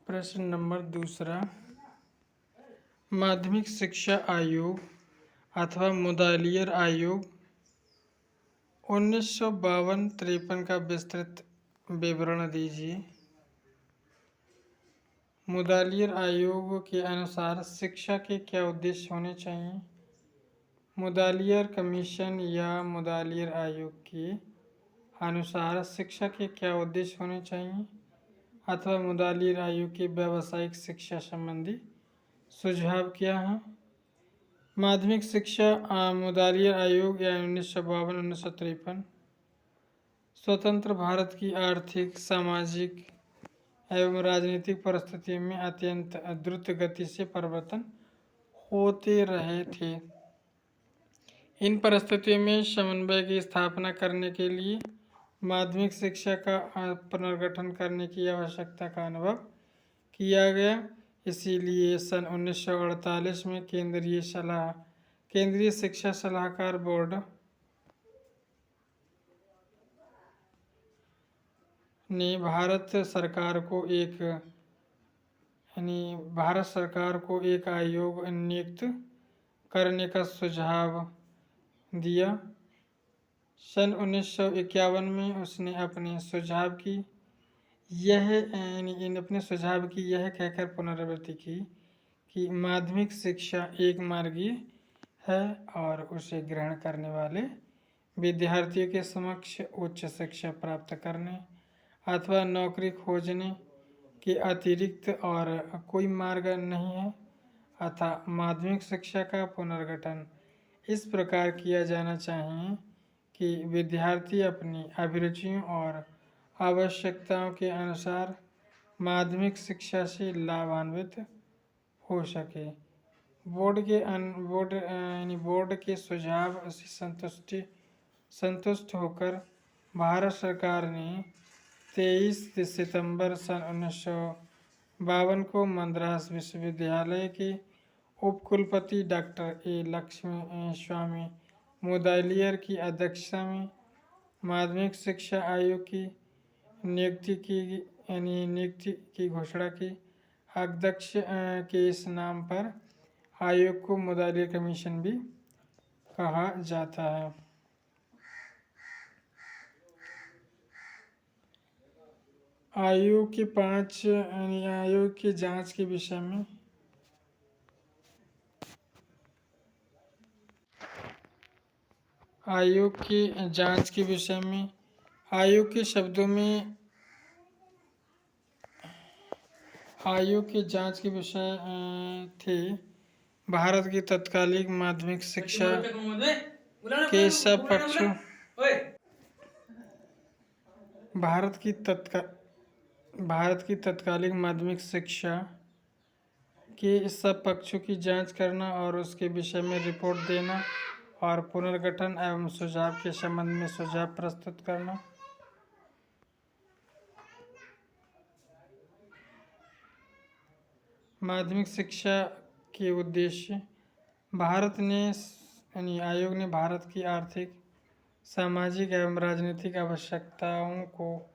प्रश्न नंबर दूसरा, माध्यमिक शिक्षा आयोग अथवा मुदालियर आयोग 1952-53 का विस्तृत विवरण दीजिए। मुदालियर आयोग के अनुसार शिक्षा के क्या उद्देश्य होने चाहिए? मुदालियर कमीशन या मुदालियर आयोग के अनुसार शिक्षा के क्या उद्देश्य होने चाहिए अथवा मुदालियर आयोग की व्यावसायिक शिक्षा संबंधी सुझाव क्या हैं? माध्यमिक शिक्षा मुदालियर आयोग या 1952-1953 स्वतंत्र भारत की आर्थिक, सामाजिक एवं राजनीतिक परिस्थितियों में अत्यंत द्रुत गति से परिवर्तन होते रहे थे। इन परिस्थितियों में समन्वय की स्थापना करने के लिए माध्यमिक शिक्षा का पुनर्गठन करने की आवश्यकता का अनुभव किया गया। इसीलिए सन 1948 में केंद्रीय शिक्षा सलाहकार बोर्ड ने भारत सरकार को एक आयोग नियुक्त करने का सुझाव दिया। सन 1951 में उसने अपने सुझाव की यह कहकर पुनरावृत्ति की कि माध्यमिक शिक्षा एक मार्गीय है और उसे ग्रहण करने वाले विद्यार्थियों के समक्ष उच्च शिक्षा प्राप्त करने अथवा नौकरी खोजने के अतिरिक्त और कोई मार्ग नहीं है। अतः माध्यमिक शिक्षा का पुनर्गठन इस प्रकार किया जाना चाहिए कि विद्यार्थी अपनी अभिरुचियों और आवश्यकताओं के अनुसार माध्यमिक शिक्षा से लाभान्वित हो सके। बोर्ड के सुझाव से संतुष्ट होकर भारत सरकार ने 23 सितंबर सन 1952 को मद्रास विश्वविद्यालय के उपकुलपति डॉक्टर ए लक्ष्मी स्वामी मुदालियर की अध्यक्षता में माध्यमिक शिक्षा आयोग की नियुक्ति की घोषणा की। अध्यक्ष के इस नाम पर आयोग को मुदालियर कमीशन भी कहा जाता है। आयोग की जांच के विषय में आयोग की जांच के विषय में आयोग के शब्दों में आयोग की जांच के विषय थे भारत की तत्कालीन माध्यमिक शिक्षा के सब पक्षों भारत की तत्कालीन माध्यमिक शिक्षा के सब पक्षों की जांच करना और उसके विषय में रिपोर्ट देना और पुनर्गठन एवं सुझाव के संबंध में सुझाव प्रस्तुत करना। माध्यमिक शिक्षा के उद्देश्य आयोग ने भारत की आर्थिक, सामाजिक एवं राजनीतिक आवश्यकताओं को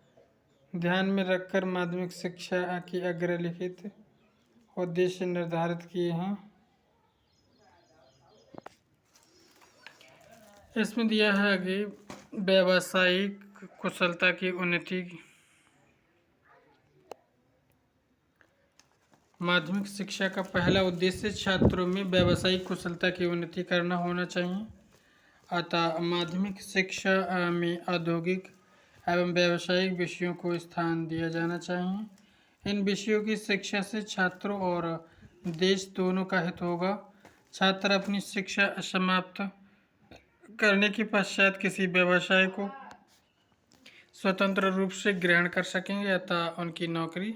ध्यान में रखकर माध्यमिक शिक्षा की अग्रलिखित उद्देश्य निर्धारित किए हैं। इसमें दिया है कि व्यावसायिक कुशलता की उन्नति। माध्यमिक शिक्षा का पहला उद्देश्य छात्रों में व्यावसायिक कुशलता की उन्नति करना होना चाहिए। अतः माध्यमिक शिक्षा में औद्योगिक एवं व्यावसायिक विषयों को स्थान दिया जाना चाहिए। इन विषयों की शिक्षा से छात्रों और देश दोनों का हित होगा। छात्र अपनी शिक्षा समाप्त करने के पश्चात किसी व्यवसाय को स्वतंत्र रूप से ग्रहण कर सकेंगे, अतः उनकी नौकरी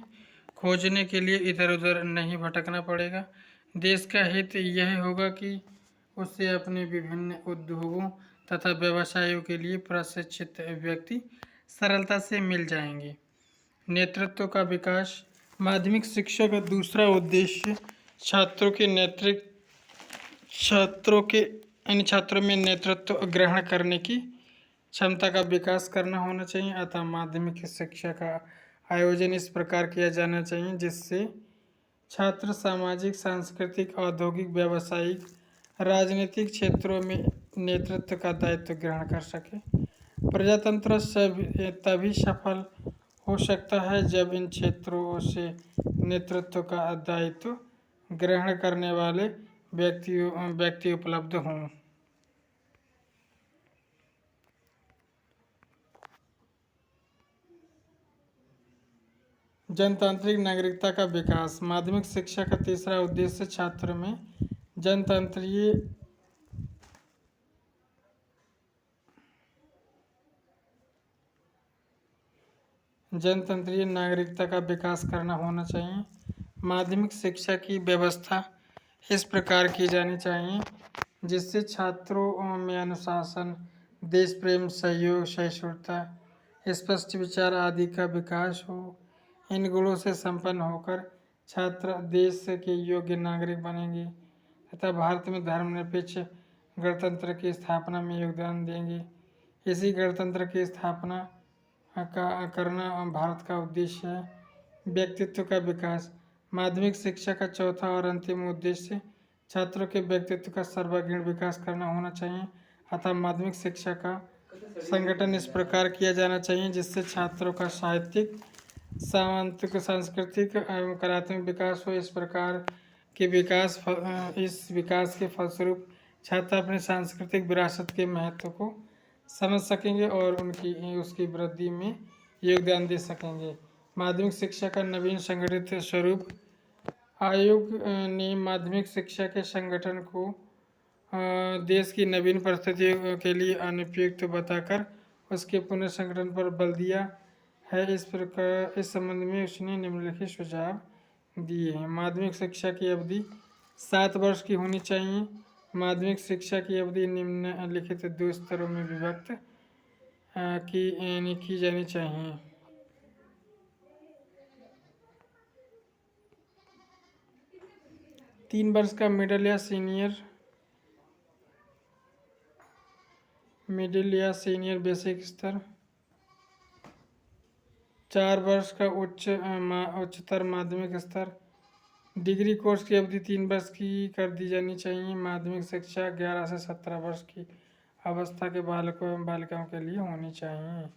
खोजने के लिए इधर उधर नहीं भटकना पड़ेगा। देश का हित यह होगा कि उसे अपने विभिन्न उद्योगों तथा व्यवसायों के लिए प्रशिक्षित व्यक्ति सरलता से मिल जाएंगे। नेतृत्व का विकास। माध्यमिक शिक्षा का दूसरा उद्देश्य छात्रों में नेतृत्व ग्रहण करने की क्षमता का विकास करना होना चाहिए। अतः माध्यमिक शिक्षा का आयोजन इस प्रकार किया जाना चाहिए जिससे छात्र सामाजिक, सांस्कृतिक, औद्योगिक, व्यावसायिक, राजनीतिक क्षेत्रों में नेतृत्व का दायित्व ग्रहण कर सके। प्रजातंत्र तभी सफल हो सकता है जब इन क्षेत्रों से नेतृत्व का दायित्व ग्रहण करने वाले व्यक्ति उपलब्ध हों। जनतांत्रिक नागरिकता का विकास। माध्यमिक शिक्षा का तीसरा उद्देश्य छात्र में जनतंत्रीय नागरिकता का विकास करना होना चाहिए। माध्यमिक शिक्षा की व्यवस्था इस प्रकार की जानी चाहिए जिससे छात्रों में अनुशासन, देश प्रेम, सहयोग, सहिष्णुता, स्पष्ट विचार आदि का विकास हो। इन गुणों से संपन्न होकर छात्र देश के योग्य नागरिक बनेंगे तथा भारत में धर्मनिरपेक्ष गणतंत्र की स्थापना में योगदान देंगे। इसी गणतंत्र की स्थापना करना भारत का उद्देश्य है। व्यक्तित्व का विकास। माध्यमिक शिक्षा का चौथा और अंतिम उद्देश्य छात्रों के व्यक्तित्व का सर्वांगीण विकास करना होना चाहिए। अतः माध्यमिक शिक्षा का संगठन इस प्रकार किया जाना चाहिए जिससे छात्रों का साहित्यिक, सांस्कृतिक एवं कलात्मक विकास हो। इस प्रकार के इस विकास के फलस्वरूप छात्र अपने सांस्कृतिक विरासत के महत्व को समझ सकेंगे और उसकी वृद्धि में योगदान दे सकेंगे। माध्यमिक शिक्षा का नवीन संगठित स्वरूप। आयोग ने माध्यमिक शिक्षा के संगठन को देश की नवीन परिस्थितियों के लिए अनुपयुक्त बताकर उसके पुनर्संगठन पर बल दिया है। इस संबंध में उसने निम्नलिखित सुझाव दिए हैं। माध्यमिक शिक्षा की अवधि 7 वर्ष की होनी चाहिए। माध्यमिक शिक्षा की अवधि निम्नलिखित 2 स्तरों में विभक्त की जानी चाहिए। तीन वर्ष का मिडिल या सीनियर बेसिक स्तर। 4 वर्ष का उच्चतर माध्यमिक स्तर। डिग्री कोर्स की अवधि 3 वर्ष की कर दी जानी चाहिए। माध्यमिक शिक्षा 11 से 17 वर्ष की अवस्था के बालकों एवं बालिकाओं के लिए होनी चाहिए।